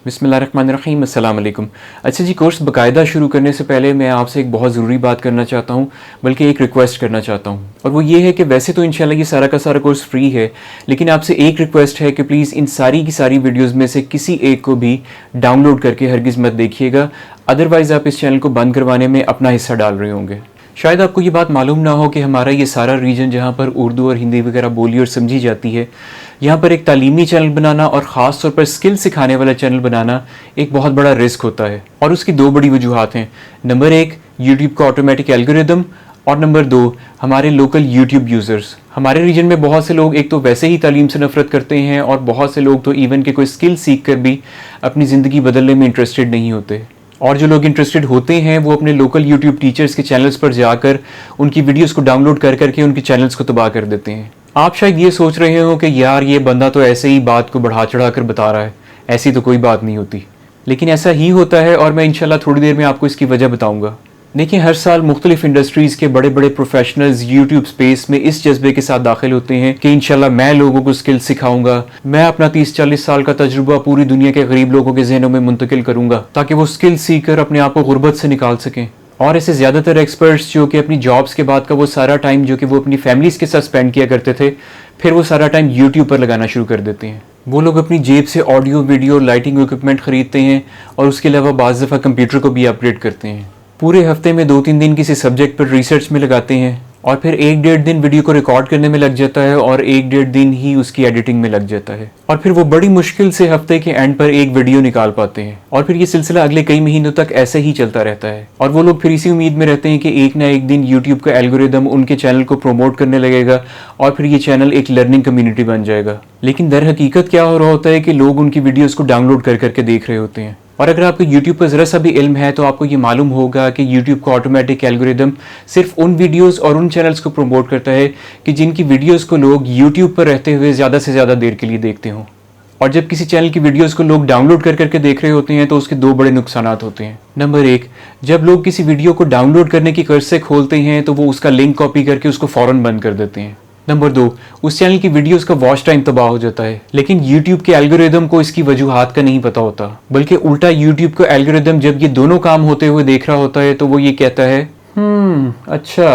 बिस्मिल्लाहिर्रहमानिर्रहीम, अस्सलाम वालेकुम। अच्छा जी, कोर्स बाकायदा शुरू करने से पहले मैं आपसे एक बहुत ज़रूरी बात करना चाहता हूँ, बल्कि एक रिक्वेस्ट करना चाहता हूँ, और वो ये है कि वैसे तो इंशाल्लाह ये सारा का सारा कोर्स फ्री है, लेकिन आपसे एक रिक्वेस्ट है कि प्लीज़ इन सारी की सारी वीडियोज़ में से किसी एक को भी डाउनलोड करके हरगिज़ मत देखिएगा, अदरवाइज़ आप इस चैनल को बंद करवाने में अपना हिस्सा डाल रहे होंगे। शायद आपको ये बात मालूम ना हो कि हमारा ये सारा रीजन जहाँ पर उर्दू और हिंदी वगैरह बोली और समझी जाती है, यहाँ पर एक तालीमी चैनल बनाना और ख़ास तौर पर स्किल सिखाने वाला चैनल बनाना एक बहुत बड़ा रिस्क होता है, और उसकी दो बड़ी वजूहात हैं। नंबर एक, यूट्यूब का ऑटोमेटिक एल्गोरिदम, और नंबर दो, हमारे लोकल यूट्यूब यूज़र्स। हमारे रीजन में बहुत से लोग एक तो वैसे ही तालीम से नफरत करते हैं, और बहुत से लोग तो इवन के कोई स्किल सीख कर भी अपनी ज़िंदगी बदलने में इंटरेस्टेड नहीं होते। और जो लोग इंटरेस्टेड होते हैं वो अपने लोकल यूट्यूब टीचर्स के चैनल्स पर जाकर उनकी वीडियोस को डाउनलोड कर करके उनके चैनल्स को तबाह कर देते हैं। आप शायद ये सोच रहे हो कि यार ये बंदा तो ऐसे ही बात को बढ़ा चढ़ा कर बता रहा है, ऐसी तो कोई बात नहीं होती, लेकिन ऐसा ही होता है, और मैं इंशाल्लाह थोड़ी देर में आपको इसकी वजह बताऊंगा। देखिए, हर साल मुख्तलिफ इंडस्ट्रीज़ के बड़े बड़े प्रोफेशनल्स यूट्यूब स्पेस में इस जज्बे के साथ दाखिल होते हैं कि इंशाल्लाह मैं लोगों को स्किल सिखाऊंगा, मैं अपना 30-40 साल का तजुर्बा पूरी दुनिया के गरीब लोगों के जहनों में मुंतकिल करूंगा ताकि वो स्किल सीख कर अपने आप को गुर्बत से निकाल सकें। और ऐसे ज़्यादातर एक्सपर्ट्स जो कि अपनी जॉब्स के बाद का वो सारा टाइम जो कि वो अपनी फैमिलीज़ के साथ स्पेंड किया करते थे, फिर वो सारा टाइम यूट्यूब पर लगाना शुरू कर देते हैं। वो लोग अपनी जेब से ऑडियो वीडियो लाइटिंग इक्विपमेंट ख़रीदते हैं, और उसके अलावा बाज़ दफ़ा कंप्यूटर को भी अपग्रेड करते हैं। पूरे हफ्ते में 2-3 दिन किसी सब्जेक्ट पर रिसर्च में लगाते हैं, और फिर 1-1.5 दिन वीडियो को रिकॉर्ड करने में लग जाता है, और 1-1.5 दिन ही उसकी एडिटिंग में लग जाता है, और फिर वो बड़ी मुश्किल से हफ्ते के एंड पर एक वीडियो निकाल पाते हैं, और फिर ये सिलसिला अगले कई महीनों तक ऐसे ही चलता रहता है। और वो लोग फिर इसी उम्मीद में रहते हैं कि एक ना एक दिन यूट्यूब का एल्गोरिदम उनके चैनल को प्रमोट करने लगेगा, और फिर ये चैनल एक लर्निंग कम्युनिटी बन जाएगा। लेकिन दर हकीकत क्या हो रहा होता है कि लोग उनकी वीडियोज़ को डाउनलोड कर करके देख रहे होते हैं। और अगर आपको YouTube पर ज़रा सा भी इल्म है तो आपको ये मालूम होगा कि YouTube का ऑटोमेटिक एल्गोरिदम सिर्फ उन वीडियोस और उन चैनल्स को प्रमोट करता है कि जिनकी वीडियोस को लोग YouTube पर रहते हुए ज़्यादा से ज़्यादा देर के लिए देखते हों। और जब किसी चैनल की वीडियोस को लोग डाउनलोड कर करके देख रहे होते हैं तो उसके दो बड़े नुकसानात होते हैं। नंबर एक, जब लोग किसी वीडियो को डाउनलोड करने की कर्ज से खोलते हैं तो वो उसका लिंक कॉपी करके उसको फ़ौरन बंद कर देते हैं। नंबर दो, उस चैनल की वीडियोस का वॉच टाइम तबाह हो जाता है, लेकिन YouTube के एल्गोरिदम को इसकी वजूहात का नहीं पता होता, बल्कि उल्टा YouTube का एल्गोरिदम जब ये दोनों काम होते हुए देख रहा होता है तो वो ये कहता है अच्छा,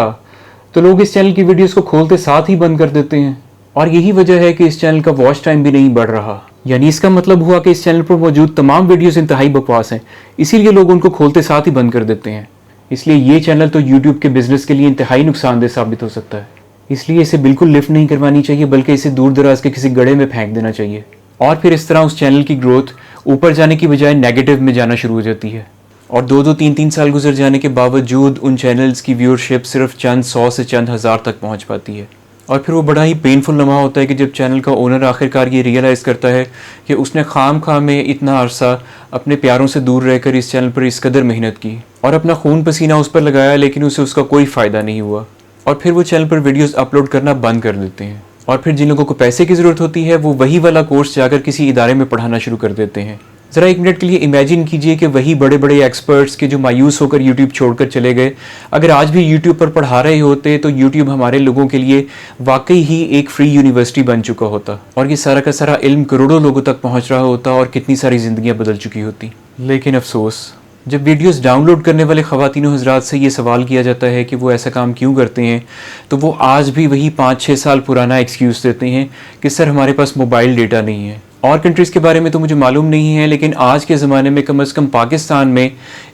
तो लोग इस चैनल की वीडियोस को खोलते साथ ही बंद कर देते हैं, और यही वजह है कि इस चैनल का वॉच टाइम भी नहीं बढ़ रहा। यानी इसका मतलब हुआ कि इस चैनल पर मौजूद तमाम वीडियोस इंतहाई बकवास हैं, इसीलिए लोग उनको खोलते साथ ही बंद कर देते हैं। इसलिए ये चैनल तो YouTube के बिजनेस के लिए इंतहाई नुकसानदेह साबित हो सकता है। इसलिए इसे बिल्कुल लिफ्ट नहीं करवानी चाहिए, बल्कि इसे दूर दराज के किसी गड्ढे में फेंक देना चाहिए, और फिर इस तरह उस चैनल की ग्रोथ ऊपर जाने की बजाय नेगेटिव में जाना शुरू हो जाती है, और 2-3 साल गुजर जाने के बावजूद उन चैनल्स की व्यूअरशिप सिर्फ चंद 100 से चंद हज़ार तक पहुंच पाती है। और फिर वो बड़ा ही पेनफुल लम्हा होता है कि जब चैनल का ओनर आखिरकार ये रियलाइज़ करता है कि उसने खाम खाम में इतना अरसा अपने प्यारों से दूर रहकर इस चैनल पर इस कदर मेहनत की और अपना खून पसीना उस पर लगाया, लेकिन उसे उसका कोई फ़ायदा नहीं हुआ, और फिर वो चैनल पर वीडियोस अपलोड करना बंद कर देते हैं। और फिर जिन लोगों को पैसे की ज़रूरत होती है वो वही वाला कोर्स जाकर किसी इदारे में पढ़ाना शुरू कर देते हैं। ज़रा एक मिनट के लिए इमेजिन कीजिए कि वही बड़े बड़े एक्सपर्ट्स के जो मायूस होकर यूट्यूब छोड़कर चले गए, अगर आज भी यूट्यूब पर पढ़ा रहे होते तो यूट्यूब हमारे लोगों के लिए वाकई ही एक फ्री यूनिवर्सिटी बन चुका होता, और ये सारा का सारा इल्म करोड़ों लोगों तक पहुँच रहा होता, और कितनी सारी ज़िंदगियाँ बदल चुकी होती। लेकिन अफसोस, जब वीडियोस डाउनलोड करने वाले ख़वातीन हज़रात से ये सवाल किया जाता है कि वो ऐसा काम क्यों करते हैं, तो वो आज भी वही 5-6 साल पुराना एक्सक्यूज़ देते हैं कि सर हमारे पास मोबाइल डेटा नहीं है। और कंट्रीज़ के बारे में तो मुझे मालूम नहीं है, लेकिन आज के ज़माने में कम से कम पाकिस्तान में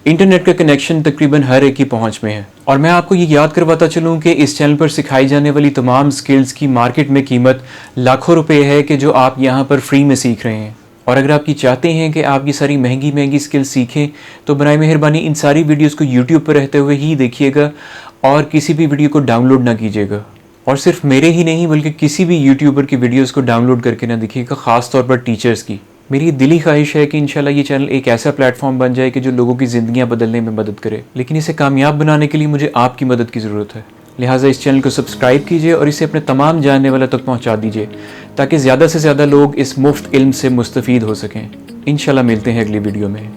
इंटरनेट का कनेक्शन तकरीबन हर एक की पहुँच में है। और मैं आपको ये याद करवाता चलूँ कि इस चैनल पर सिखाई जाने वाली तमाम स्किल्स की मार्केट में कीमत लाखों रुपये है कि जो आप यहाँ पर फ्री में सीख रहे हैं। और अगर आप ये चाहते हैं कि आप ये सारी महंगी महंगी स्किल्स सीखें तो बराए मेहरबानी इन सारी वीडियोस को यूट्यूब पर रहते हुए ही देखिएगा, और किसी भी वीडियो को डाउनलोड ना कीजिएगा। और सिर्फ मेरे ही नहीं बल्कि किसी भी यूट्यूबर की वीडियोस को डाउनलोड करके ना देखिएगा, ख़ास तौर पर टीचर्स की। मेरी दिली ख्वाहिश है कि इंशाल्लाह ये चैनल एक ऐसा प्लेटफॉर्म बन जाए कि जो लोगों की ज़िंदगियाँ बदलने में मदद करे, लेकिन इसे कामयाब बनाने के लिए मुझे आपकी मदद की ज़रूरत है। लिहाजा इस चैनल को सब्सक्राइब कीजिए और इसे अपने तमाम जानने वालों तक पहुंचा दीजिए, ताकि ज़्यादा से ज़्यादा लोग इस मुफ्त इल्म से मुस्तफ़ीद हो सकें। इंशाल्लाह मिलते हैं अगली वीडियो में।